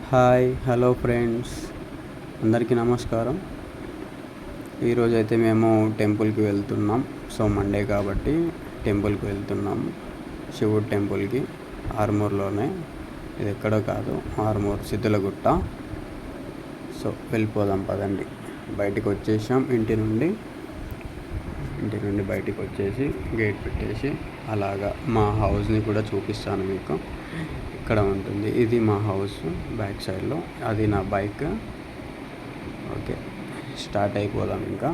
Hi hello friends, అందరికీ నమస్కారం. ఈరోజైతే మేము టెంపుల్కి వెళ్తున్నాం. సో మండే కాబట్టి టెంపుల్కి వెళ్తున్నాం, శివుడు టెంపుల్కి. ఆర్మూర్లోనే, ఇది ఎక్కడో కాదు, ఆర్మూర్ సిద్ధులగుట్ట. సో వెళ్ళిపోదాం పదండి. బయటికి వచ్చేసాం, ఇంటి నుండి బయటికి వచ్చేసి గేట్ పెట్టేసి అలాగా మా హౌస్ని కూడా చూపిస్తాను మీకు. ఇక్కడ ఉంటుంది, ఇది మా హౌస్ బ్యాక్ సైడ్లో, అది నా బైక్. ఓకే, స్టార్ట్ అయిపోదాం. ఇంకా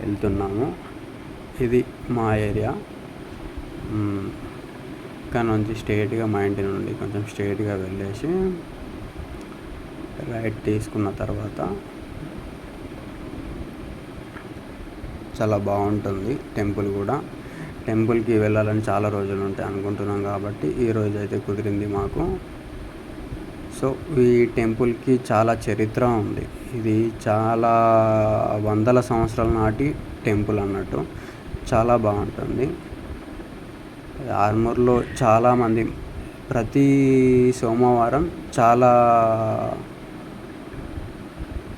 వెళ్తున్నాము. ఇది మా ఏరియా. ఇక్కడ నుంచి స్ట్రేట్గా మా ఇంటి నుండి కొంచెం స్ట్రేట్గా వెళ్ళేసి రైట్ తీసుకున్న తర్వాత చాలా బాగుంటుంది టెంపుల్ కూడా. టెంపుల్కి వెళ్ళాలని చాలా రోజులు ఉంటాయి అనుకుంటున్నాం కాబట్టి ఈరోజు అయితే కుదిరింది మాకు. సో ఈ టెంపుల్కి చాలా చరిత్ర ఉంది. ఇది చాలా వందల సంవత్సరాల నాటి టెంపుల్ అన్నట్టు. చాలా బాగుంటుంది. ఆర్మూర్లో చాలామంది ప్రతి సోమవారం చాలా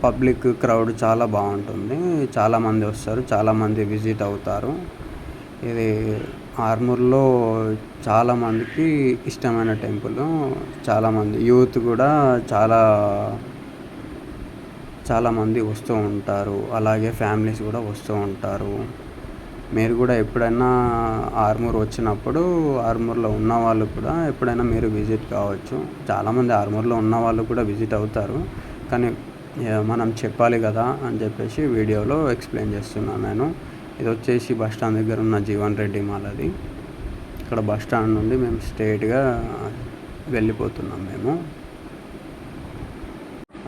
పబ్లిక్ క్రౌడ్ చాలా బాగుంటుంది. చాలామంది వస్తారు, చాలామంది విజిట్ అవుతారు. ఇది ఆర్మూర్లో చాలామందికి ఇష్టమైన టెంపుల్. చాలామంది యూత్ కూడా చాలామంది వస్తూ ఉంటారు. అలాగే ఫ్యామిలీస్ కూడా వస్తూ ఉంటారు. మీరు కూడా ఎప్పుడైనా ఆర్మూర్ వచ్చినప్పుడు, ఆర్మూర్లో ఉన్న వాళ్ళు కూడా ఎప్పుడైనా మీరు విజిట్ కావచ్చు. చాలామంది ఆర్మూర్లో ఉన్న వాళ్ళు కూడా విజిట్ అవుతారు, కానీ మనం చెప్పాలి కదా అని చెప్పేసి వీడియోలో ఎక్స్ప్లెయిన్ చేస్తున్నాను నేను. ఇది వచ్చేసి బస్ స్టాండ్ దగ్గర ఉన్న జీవన్ రెడ్డి మాల్. అది ఇక్కడ బస్ స్టాండ్ నుండి మేము స్ట్రైట్గా వెళ్ళిపోతున్నాం మేము.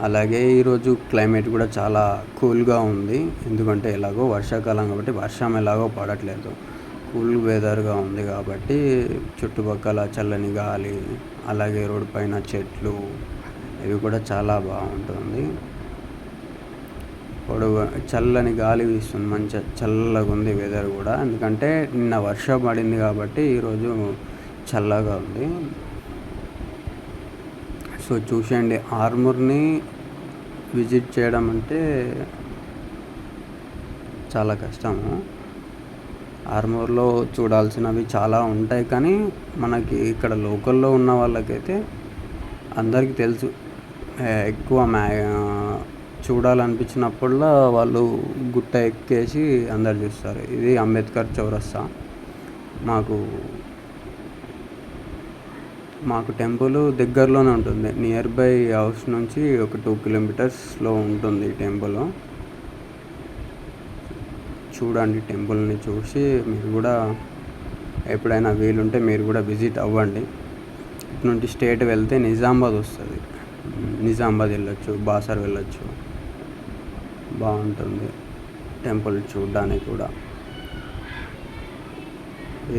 అలాగే ఈరోజు క్లైమేట్ కూడా చాలా కూల్గా ఉంది. ఎందుకంటే ఎలాగో వర్షాకాలం కాబట్టి వర్షం ఎలాగో పడట్లేదు, కూల్ వెదర్గా ఉంది కాబట్టి చుట్టుపక్కల చల్లని గాలి, అలాగే రోడ్డు పైన చెట్లు, ఇవి కూడా చాలా బాగుంటుంది. చల్లని గాలి వీస్తుంది, మంచిగా చల్లగా ఉంది వెదర్ కూడా. ఎందుకంటే నిన్న వర్షం పడింది కాబట్టి ఈరోజు చల్లగా ఉంది. సో చూసేయండి, ఆర్మూర్ని విజిట్ చేయడం అంటే చాలా కష్టము. ఆర్మూర్లో చూడాల్సినవి చాలా ఉంటాయి, కానీ మనకి ఇక్కడ లోకల్లో ఉన్న వాళ్ళకైతే అందరికీ తెలుసు. ఎక్కువ చూడాలనిపించినప్పుడల్లా వాళ్ళు గుట్ట ఎక్కేసి అందరు చూస్తారు. ఇది అంబేద్కర్ చౌరస్తా. మాకు టెంపుల్ దగ్గరలోనే ఉంటుంది. నియర్ బై హౌస్ నుంచి ఒక 2 కిలోమీటర్స్లో ఉంటుంది టెంపుల్. చూడండి, టెంపుల్ని చూసి మీరు కూడా ఎప్పుడైనా వీలుంటే మీరు కూడా విజిట్ అవ్వండి. ఇటు నుండి స్ట్రేట్ వెళ్తే నిజామాబాద్ వస్తుంది. నిజామాబాద్ వెళ్ళొచ్చు, బాసర్ వెళ్ళొచ్చు. బాగుంటుంది టెంపుల్ చూడడానికి కూడా.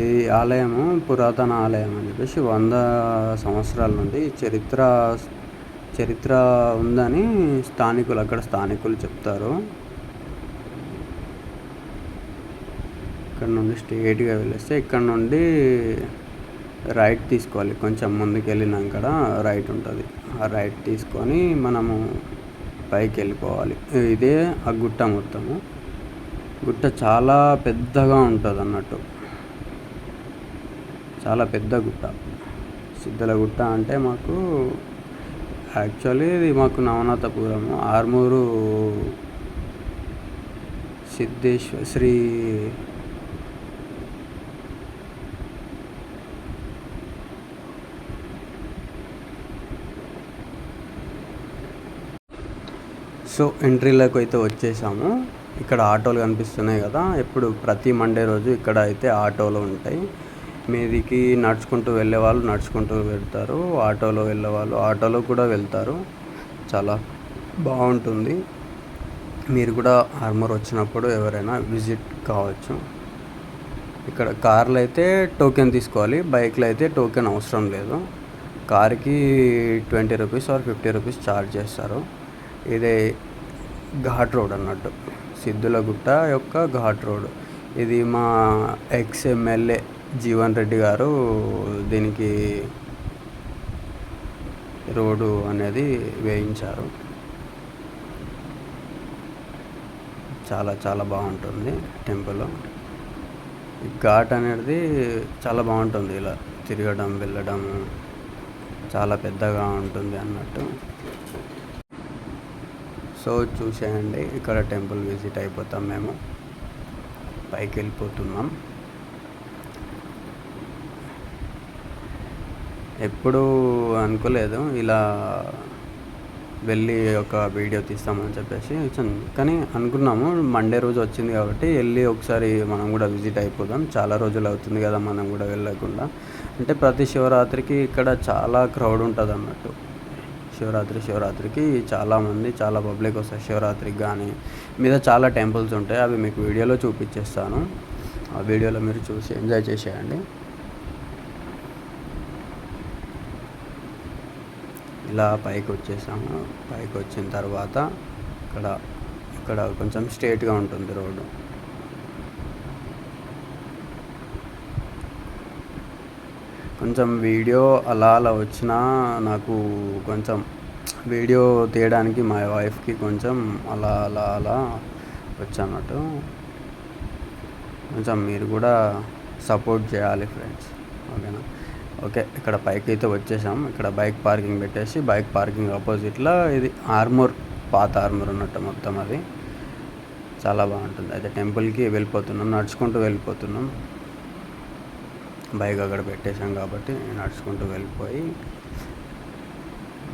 ఈ ఆలయము పురాతన ఆలయం అని చెప్పేసి 100 సంవత్సరాల నుండి చరిత్ర ఉందని అక్కడ స్థానికులు చెప్తారు. ఇక్కడ నుండి స్ట్రేట్గా వెళ్ళేస్తే ఇక్కడ నుండి రైట్ తీసుకోవాలి. కొంచెం ముందుకు వెళ్ళినాక రైట్ ఉంటుంది. ఆ రైట్ తీసుకొని మనము పైకి వెళ్ళిపోవాలి. ఇదే ఆ గుట్ట మొత్తము. గుట్ట చాలా పెద్దగా ఉంటుంది అన్నట్టు, చాలా పెద్ద గుట్ట. సిద్ధులగుట్ట అంటే యాక్చువల్లీ ఇది మాకు నవనాథపురము. ఆర్మూరు శ్రీ సో ఎంట్రీలోకి అయితే వచ్చేసాము. ఇక్కడ ఆటోలు కనిపిస్తున్నాయి కదా, ప్రతి మండే రోజు ఇక్కడ అయితే ఆటోలు ఉంటాయి. మీదికి నడుచుకుంటూ వెళ్ళే వాళ్ళు నడుచుకుంటూ వెళ్తారు, ఆటోలో వెళ్ళే వాళ్ళు ఆటోలో కూడా వెళ్తారు. చాలా బాగుంటుంది. మీరు కూడా ఆర్మూర్ వచ్చినప్పుడు ఎవరైనా విజిట్ కావచ్చు. ఇక్కడ కార్లు అయితే టోకెన్ తీసుకోవాలి, బైక్లో అయితే టోకెన్ అవసరం లేదు. కార్కి 20 రూపీస్ ఆర్ 50 రూపీస్ ఛార్జ్ చేస్తారు. ఇదే ఘాట్ రోడ్ అన్నట్టు, సిద్ధులగుట్ట యొక్క ఘాట్ రోడ్. ఇది మా ఎమ్మెల్యే జీవన్ రెడ్డి గారు దీనికి రోడ్డు అనేది వేయించారు. చాలా చాలా బాగుంటుంది టెంపుల్. ఈ ఘాట్ అనేది చాలా బాగుంటుంది, ఇలా తిరగడం వెళ్ళడం చాలా పెద్దగా ఉంటుంది అన్నట్టు. సో చూసేయండి, ఇక్కడ టెంపుల్ విజిట్ అయిపోతాం. మేము పైకి వెళ్ళిపోతున్నాం. ఎప్పుడు అనుకోలేదు ఇలా వెళ్ళి ఒక వీడియో తీస్తామని చెప్పేసి, కానీ అనుకున్నాము మండే రోజు వచ్చింది కాబట్టి వెళ్ళి ఒకసారి మనం కూడా విజిట్ అయిపోదాం. చాలా రోజులు అవుతుంది కదా మనం కూడా వెళ్ళకుండా. అంటే ప్రతి శివరాత్రికి ఇక్కడ చాలా క్రౌడ్ ఉంటుంది అన్నట్టు. శివరాత్రికి చాలామంది, చాలా పబ్లిక్ వస్తారు శివరాత్రికి. కానీ మీద చాలా టెంపుల్స్ ఉంటాయి, అవి మీకు వీడియోలో చూపించేస్తాను. ఆ వీడియోలో మీరు చూసి ఎంజాయ్ చేసేయండి. ఇలా పైకి వచ్చేసాము. పైకి వచ్చిన తర్వాత ఇక్కడ కొంచెం స్ట్రేట్గా ఉంటుంది రోడ్డు. కొంచెం వీడియో అలా వచ్చినా నాకు కొంచెం వీడియో తీయడానికి మా వైఫ్కి కొంచెం అలా వచ్చన్నట్టు. కొంచెం మీరు కూడా సపోర్ట్ చేయాలి ఫ్రెండ్స్, ఓకేనా? ఓకే, ఇక్కడ పైకి అయితే వచ్చేసాం. ఇక్కడ బైక్ పార్కింగ్ పెట్టేసి, బైక్ పార్కింగ్ ఆపోజిట్లో ఇది ఆర్మూర్, పాత ఆర్మూర్ ఉన్నట్టు మొత్తం అది. చాలా బాగుంటుంది. అయితే టెంపుల్కి వెళ్ళిపోతున్నాం, నడుచుకుంటూ వెళ్ళిపోతున్నాం. బైక్ అక్కడ పెట్టేసాం కాబట్టి నడుచుకుంటూ వెళ్ళిపోయి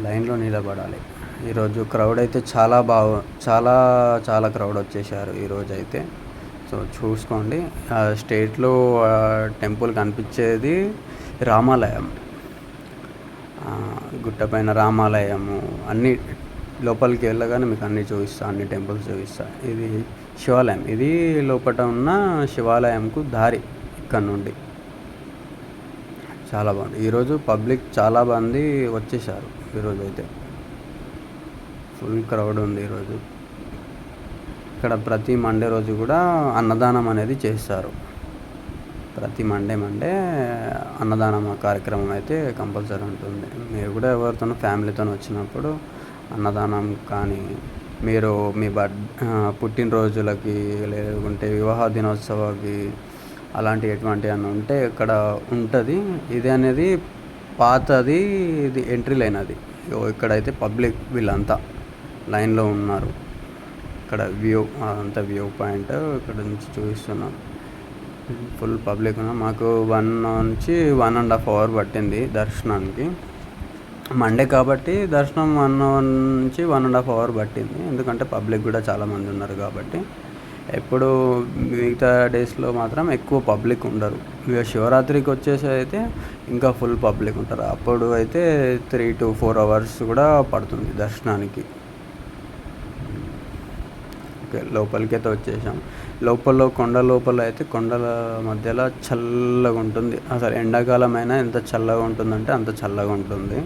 లైన్లో నిలబడాలి. ఈరోజు క్రౌడ్ అయితే చాలా క్రౌడ్ వచ్చేసారు ఈరోజు అయితే. సో చూసుకోండి, స్టేట్లో టెంపుల్ కనిపించేది రామాలయం, గుట్టపైన రామాలయము. అన్ని లోపలికి వెళ్ళగానే మీకు అన్నీ చూపిస్తా, అన్ని టెంపుల్స్ చూపిస్తా. ఇది శివాలయం, ఇది లోపల ఉన్న శివాలయంకు దారి ఇక్కడ నుండి. చాలా బాగుంది. ఈరోజు పబ్లిక్ చాలా మంది వచ్చేసారు. ఈరోజు అయితే ఫుల్ క్రౌడ్ ఉంది ఈరోజు. ఇక్కడ ప్రతి మండే రోజు కూడా అన్నదానం అనేది చేస్తారు. ప్రతి మండే అన్నదానం కార్యక్రమం అయితే కంపల్సరీ ఉంటుంది. మీరు కూడా ఎవరితోనో ఫ్యామిలీతో వచ్చినప్పుడు అన్నదానం కానీ, మీరు మీ పుట్టినరోజులకి లేకుంటే వివాహ దినోత్సవానికి అలాంటి ఎటువంటి అన్న ఉంటే ఇక్కడ ఉంటుంది. ఇది అనేది పాతది, ఇది ఎంట్రీ లైన్. అది ఇక్కడైతే పబ్లిక్ వీళ్ళంతా లైన్లో ఉన్నారు. ఇక్కడ అంతా వ్యూ పాయింట్ ఇక్కడ నుంచి చూపిస్తున్నాం. ఫుల్ పబ్లిక్ ఉన్నా. మాకు 1 నుంచి 1.5 అవర్ పట్టింది దర్శనానికి. మండే కాబట్టి దర్శనం 1 నుంచి 1.5 అవర్ పట్టింది, ఎందుకంటే పబ్లిక్ కూడా చాలామంది ఉన్నారు కాబట్టి. ఎప్పుడు మిగతా డేస్లో మాత్రం ఎక్కువ పబ్లిక్ ఉండరు. ఇక శివరాత్రికి వచ్చేసి అయితే ఇంకా ఫుల్ పబ్లిక్ ఉంటారు. అప్పుడు అయితే 3 to 4 అవర్స్ కూడా పడుతుంది దర్శనానికి. ఓకే, లోపలికి అయితే వచ్చేసాం. కొండ లోపల అయితే కొండల మధ్యలో చల్లగా ఉంటుంది. అసలు ఎండాకాలం అయినా ఎంత చల్లగా ఉంటుందంటే అంత చల్లగా ఉంటుంది.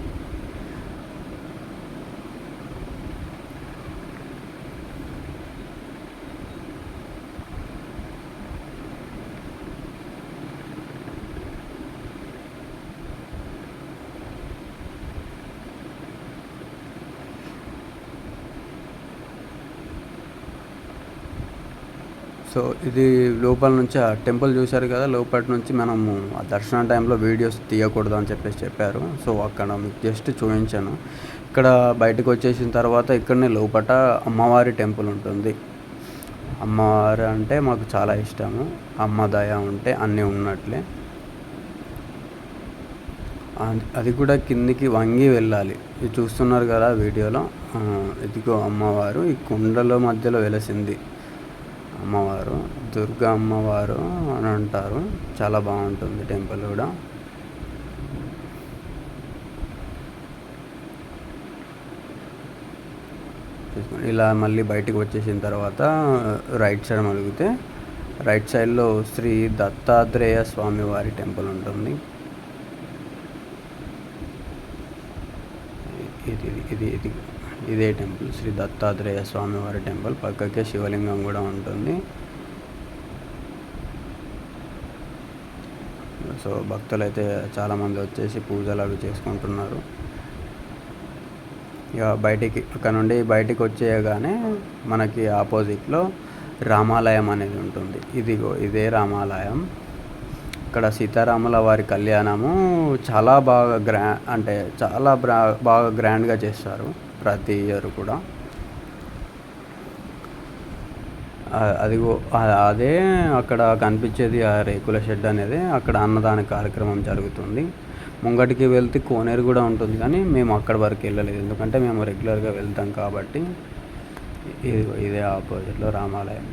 సో ఇది లోపల నుంచి ఆ టెంపుల్ చూశారు కదా, లోపల నుంచి మనము ఆ దర్శనం టైంలో వీడియోస్ తీయకూడదు అని చెప్పారు. సో అక్కడ మీకు జస్ట్ చూపించాను. ఇక్కడ బయటకు వచ్చేసిన తర్వాత ఇక్కడనే లోపల అమ్మవారి టెంపుల్ ఉంటుంది. అమ్మవారు అంటే మాకు చాలా ఇష్టము. అమ్మ దయ ఉంటే అన్నీ ఉన్నట్లే. అది కూడా కిందికి వంగి వెళ్ళాలి. ఇది చూస్తున్నారు కదా వీడియోలో, ఇదిగో అమ్మవారు ఈ కొండల మధ్యలో వెలసింది అమ్మవారు, దుర్గా అమ్మవారు అని అంటారు. చాలా బాగుంటుంది టెంపుల్ కూడా. ఇలా మళ్ళీ బయటికి వచ్చేసిన తర్వాత రైట్ సైడ్ మలిగితే రైట్ సైడ్లో శ్రీ దత్తాత్రేయ స్వామి వారి టెంపుల్ ఉంటుంది. ఇదే టెంపుల్, శ్రీ దత్తాత్రేయ స్వామి వారి టెంపుల్. పక్కకే శివలింగం కూడా ఉంటుంది. సో భక్తులు అయితే చాలామంది వచ్చేసి పూజలు అవి చేసుకుంటున్నారు. ఇక బయటికి అక్కడ నుండి బయటికి వచ్చేయగానే మనకి ఆపోజిట్లో రామాలయం అనేది ఉంటుంది. ఇదిగో ఇదే రామాలయం. ఇక్కడ సీతారాముల వారి కళ్యాణము చాలా బాగా అంటే చాలా బాగా గ్రాండ్గా చేస్తారు ప్రతి ఇయర్ కూడా. అదిగో అదే అక్కడ కనిపించేది ఆ రేకుల షెడ్ అనేది, అక్కడ అన్నదాన కార్యక్రమం జరుగుతుంది. ముంగటికి వెళ్తే కోనేరు కూడా ఉంటుంది, కానీ మేము అక్కడి వరకు వెళ్ళలేదు ఎందుకంటే మేము రెగ్యులర్గా వెళ్తాం కాబట్టి. ఇదే ఆపోజిట్లో రామాలయం.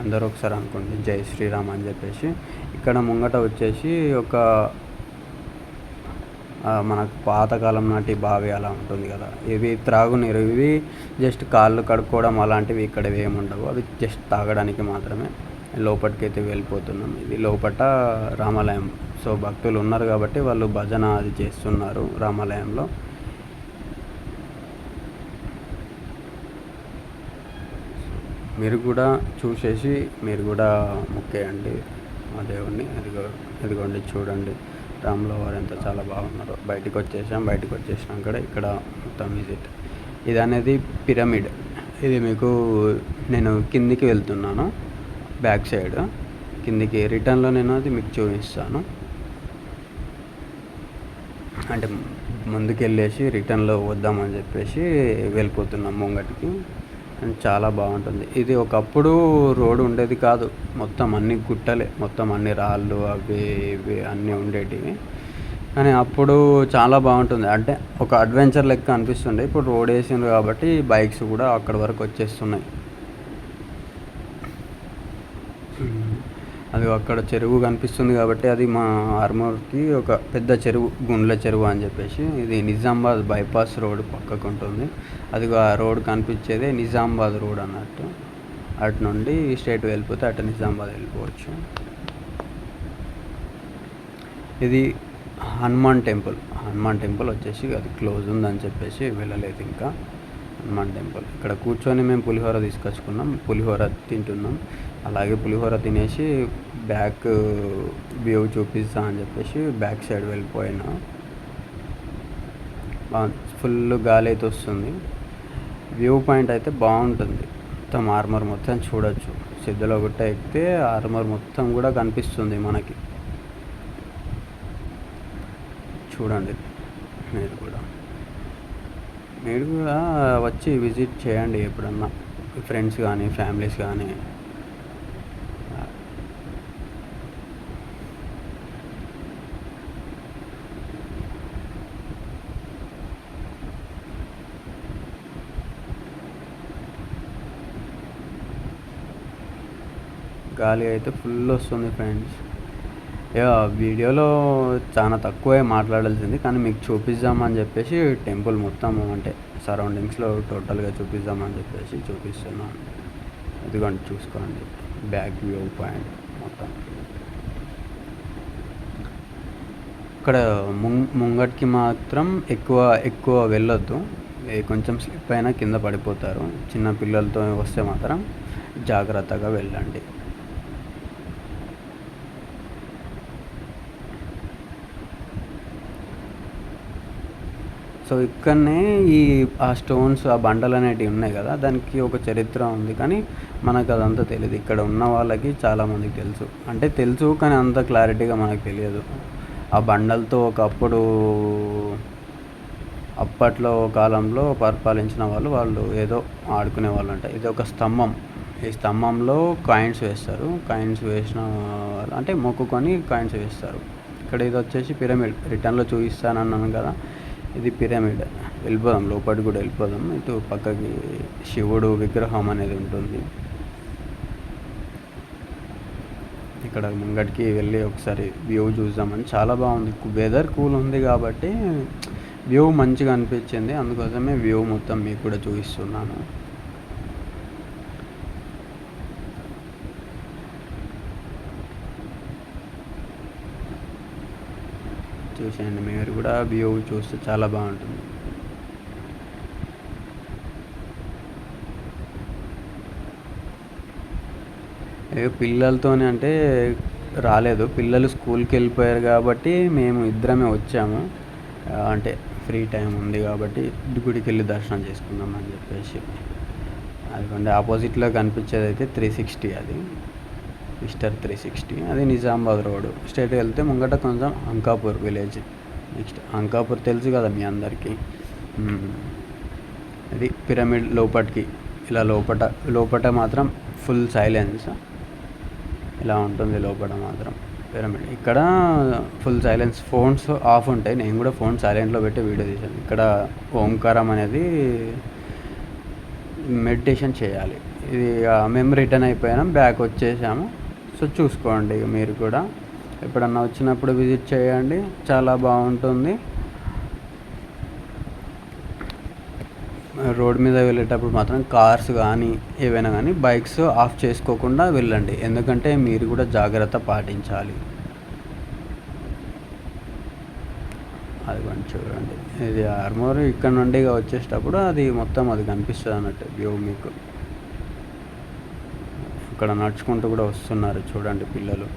అందరూ ఒకసారి అనుకోండి జై శ్రీరామ్ అని చెప్పేసి. ఇక్కడ ముంగట వచ్చేసి ఒక మనకు పాతకాలం నాటి బావి అలా ఉంటుంది కదా, ఇవి త్రాగునీరు. ఇవి జస్ట్ కాళ్ళు కడుక్కోవడం అలాంటివి ఇక్కడ ఏమి ఉండవు, అవి జస్ట్ తాగడానికి మాత్రమే. లోపలికైతే వెళ్ళిపోతున్నాం. ఇది లోపల రామాలయం. సో భక్తులు ఉన్నారు కాబట్టి వాళ్ళు భజన అది చేస్తున్నారు రామాలయంలో. మీరు కూడా చూసేసి మీరు కూడా మొక్కేయండి ఆ దేవుణ్ణి. ఎదిగోండి చూడండి రాముల వారు ఎంత చాలా బాగున్నారు. బయటకు వచ్చేసినాక ఇక్కడ మొత్తం విజిట్. ఇది అనేది పిరమిడ్. ఇది మీకు నేను కిందికి వెళ్తున్నాను, బ్యాక్ సైడ్ కిందికి. రిటర్న్లో నేను అది మీకు చూపిస్తాను. అంటే ముందుకు వెళ్ళేసి రిటర్న్లో వద్దామని చెప్పేసి వెళ్ళిపోతున్నాం ముంగటికి. చాలా బాగుంటుంది. ఇది ఒకప్పుడు రోడ్డు ఉండేది కాదు, మొత్తం అన్ని గుట్టలే, మొత్తం అన్ని రాళ్ళు అవి ఇవి అన్నీ ఉండేటివి. కానీ అప్పుడు చాలా బాగుంటుంది, అంటే ఒక అడ్వెంచర్ లెక్క అనిపిస్తుండే. ఇప్పుడు రోడ్ వేసిండ్రు కాబట్టి బైక్స్ కూడా అక్కడి వరకు వచ్చేస్తున్నాయి. అది అక్కడ చెరువు కనిపిస్తుంది కాబట్టి అది మా ఆర్మూర్కి ఒక పెద్ద చెరువు, గుండ్ల చెరువు అని చెప్పేసి. ఇది నిజామాబాద్ బైపాస్ రోడ్ పక్కకు ఉంటుంది. అది ఆ రోడ్ కనిపించేదే నిజామాబాద్ రోడ్ అన్నట్టు. అటు నుండి స్ట్రైట్ వెళ్ళిపోతే అటు నిజామాబాద్ వెళ్ళిపోవచ్చు. ఇది హనుమాన్ టెంపుల్ వచ్చేసి అది క్లోజ్ ఉందని చెప్పేసి వెళ్ళలేదు ఇంకా. హనుమాన్ టెంపుల్ ఇక్కడ కూర్చొని మేము పులిహోర తీసుకొచ్చుకున్నాం, పులిహోర తింటున్నాం. అలాగే పులిహోర తినేసి బ్యాక్ వ్యూ చూపిస్తా అని చెప్పేసి బ్యాక్ సైడ్ వెళ్ళిపోయినా. ఫుల్ గాలి అయితే వస్తుంది. వ్యూ పాయింట్ అయితే బాగుంటుంది. మొత్తం ఆర్మర్ మొత్తం చూడొచ్చు. సిద్ధలో గుట్ట ఎక్కితే ఆర్మర్ మొత్తం కూడా కనిపిస్తుంది మనకి. చూడండి మీరు కూడా వచ్చి విజిట్ చేయండి ఎప్పుడన్నా, ఫ్రెండ్స్ కానీ ఫ్యామిలీస్ కానీ. గాలి అయితే ఫుల్ వస్తుంది ఫ్రెండ్స్. వీడియోలో చాలా తక్కువే మాట్లాడాల్సింది, కానీ మీకు చూపిద్దామని చెప్పేసి టెంపుల్ మొత్తం అంటే సరౌండింగ్స్లో టోటల్గా చూపిద్దామని చెప్పేసి చూపిస్తున్నాను. ఇదిగోండి చూసుకోండి బ్యాక్ వ్యూ పాయింట్ మొత్తం. ఇక్కడ ముంగటికి మాత్రం ఎక్కువ వెళ్ళొద్దు, కొంచెం స్లిప్ అయినా కింద పడిపోతారు. చిన్న పిల్లలతో వస్తే మాత్రం జాగ్రత్తగా వెళ్ళండి. సో ఇక్కడనే ఆ స్టోన్స్, ఆ బండలు అనేటివి ఉన్నాయి కదా, దానికి ఒక చరిత్ర ఉంది, కానీ మనకు అదంతా తెలియదు. ఇక్కడ ఉన్న వాళ్ళకి చాలామందికి తెలుసు కానీ అంత క్లారిటీగా మనకు తెలియదు. ఆ బండలతో ఒకప్పుడు అప్పట్లో కాలంలో పరిపాలించిన వాళ్ళు ఏదో ఆడుకునే వాళ్ళు అంట. ఇది ఒక స్తంభం. ఈ స్తంభంలో కాయిన్స్ వేస్తారు. కాయిన్స్ వేసిన అంటే మొక్కుకొని కాయిన్స్ వేస్తారు. ఇక్కడ ఇది వచ్చేసి పిరమిడ్. రిటర్న్లో చూపిస్తానన్నాను కదా, ఇది పిరమిడ్. వెళ్ళిపోదాం, లోపలికి కూడా వెళ్ళిపోదాం. ఇటు పక్కకి శివుడు విగ్రహం అనేది ఉంటుంది. ఇక్కడ ముంగటికి వెళ్ళి ఒకసారి వ్యూ చూద్దామని. చాలా బాగుంది, వెదర్ కూల్ ఉంది కాబట్టి వ్యూ మంచిగా అనిపించింది. అందుకోసమే వ్యూ మొత్తం మీకు కూడా చూపిస్తున్నాను. చూసేయండి మీరు కూడా, వ్యూ చూస్తే చాలా బాగుంటుంది. పిల్లలతోనే అంటే రాలేదు, పిల్లలు స్కూల్కి వెళ్ళిపోయారు కాబట్టి మేము ఇద్దరమే వచ్చాము. అంటే ఫ్రీ టైం ఉంది కాబట్టి గుడికి వెళ్ళి దర్శనం చేసుకుందాం అని చెప్పేసి. అదిగోండి ఆపోజిట్లో కనిపించేది అయితే 360, అది మిస్టర్ 360, అది నిజామాబాద్ రోడ్. స్ట్రైట్ వెళ్తే ముంగట కొంచెం అంకాపూర్ విలేజ్. నెక్స్ట్ అంకాపూర్ తెలుసు కదా మీ అందరికీ. అది పిరమిడ్ లోపటికి ఇలా లోపట మాత్రం ఫుల్ సైలెన్స్ ఇలా ఉంటుంది. లోపల మాత్రం పిరమిడ్, ఇక్కడ ఫుల్ సైలెన్స్, ఫోన్స్ ఆఫ్ ఉంటాయి. నేను కూడా ఫోన్ సైలెంట్లో పెట్టి వీడియో తీశాను. ఇక్కడ ఓంకారం అనేది మెడిటేషన్ చేయాలి. ఇది మేము రిటర్న్ అయిపోయాము, బ్యాక్ వచ్చేసాము. సో చూసుకోండి మీరు కూడా, ఎప్పుడన్నా వచ్చినప్పుడు విజిట్ చేయండి, చాలా బాగుంటుంది. రోడ్ మీద వెళ్ళేటప్పుడు మాత్రం కార్స్ కానీ ఏవైనా కానీ బైక్స్ ఆఫ్ చేసుకోకుండా వెళ్ళండి, ఎందుకంటే మీరు కూడా జాగ్రత్త పాటించాలి. అది కొంచెం చూడండి, ఇది ఆర్మూర్. ఇక్కడ నుండి వచ్చేటప్పుడు అది మొత్తం అది కనిపిస్తుంది అన్నట్టు వ్యూ మీకు. ఇక్కడ నడుచుకుంటూ కూడా వస్తున్నారు చూడండి పిల్లలు.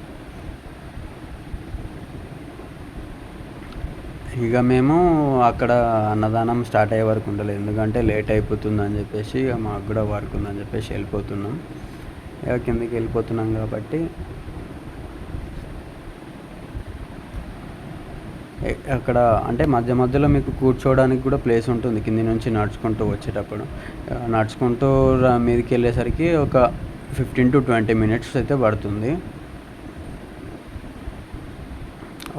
ఇక మేము అక్కడ అన్నదానం స్టార్ట్ అయ్యే వరకు ఉండలేదు, ఎందుకంటే లేట్ అయిపోతుందని చెప్పేసి, మాకు కూడా వర్క్ ఉందని చెప్పేసి వెళ్ళిపోతున్నాం. ఇక కిందకి వెళ్ళిపోతున్నాం కాబట్టి అక్కడ అంటే మధ్యలో మీకు కూర్చోవడానికి కూడా ప్లేస్ ఉంటుంది. కింది నుంచి నడుచుకుంటూ వచ్చేటప్పుడు నడుచుకుంటూ మీదకి వెళ్ళేసరికి ఒక 15 to 20 minutes అయితే పడుతుంది.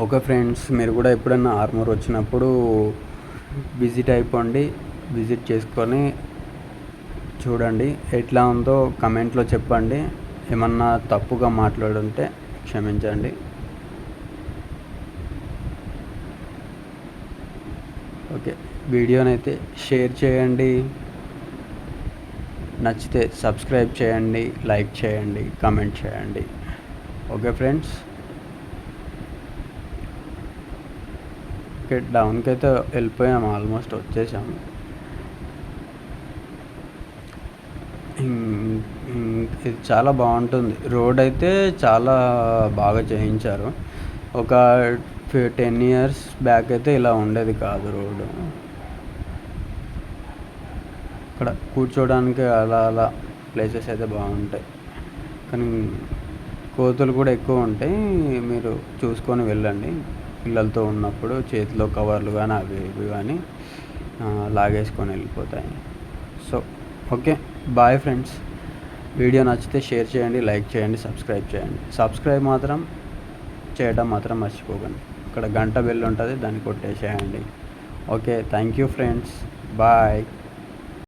ఓకే ఫ్రెండ్స్, మీరు కూడా ఎప్పుడన్నా ఆర్మూర్ వచ్చినప్పుడు విజిట్ అయిపోండి. విజిట్ చేసుకొని చూడండి, ఎట్లా ఉందో కమెంట్లో చెప్పండి. ఏమన్నా తప్పుగా మాట్లాడుంటే క్షమించండి. ఓకే, వీడియోనైతే షేర్ చేయండి, నచ్చితే సబ్స్క్రైబ్ చేయండి, లైక్ చేయండి, కామెంట్ చేయండి. ఓకే ఫ్రెండ్స్, ఓకే డౌన్కి అయితే వెళ్ళిపోయాము, ఆల్మోస్ట్ వచ్చేసాము. ఇది చాలా బాగుంటుంది. రోడ్ అయితే చాలా బాగా చేయించారు. ఒక 10 years బ్యాక్ అయితే ఇలా ఉండేది కాదు రోడ్డు. ఇక్కడ కూర్చోడానికి అలా ప్లేసెస్ అయితే బాగుంటాయి, కానీ కోతులు కూడా ఎక్కువ ఉంటాయి. మీరు చూసుకొని వెళ్ళండి. పిల్లలతో ఉన్నప్పుడు చేతిలో కవర్లు కానీ అవి ఇవి కానీ లాగేసుకొని వెళ్ళిపోతాయి. So okay, bye friends. Video నచ్చితే షేర్ చేయండి, లైక్ చేయండి, సబ్స్క్రైబ్ చేయండి. సబ్స్క్రైబ్ మాత్రం చేయడం మాత్రం మర్చిపోకండి. ఇక్కడ గంట బెల్ ఉంటుంది, దాన్ని కొట్టేసేయండి. Okay, thank you friends, bye.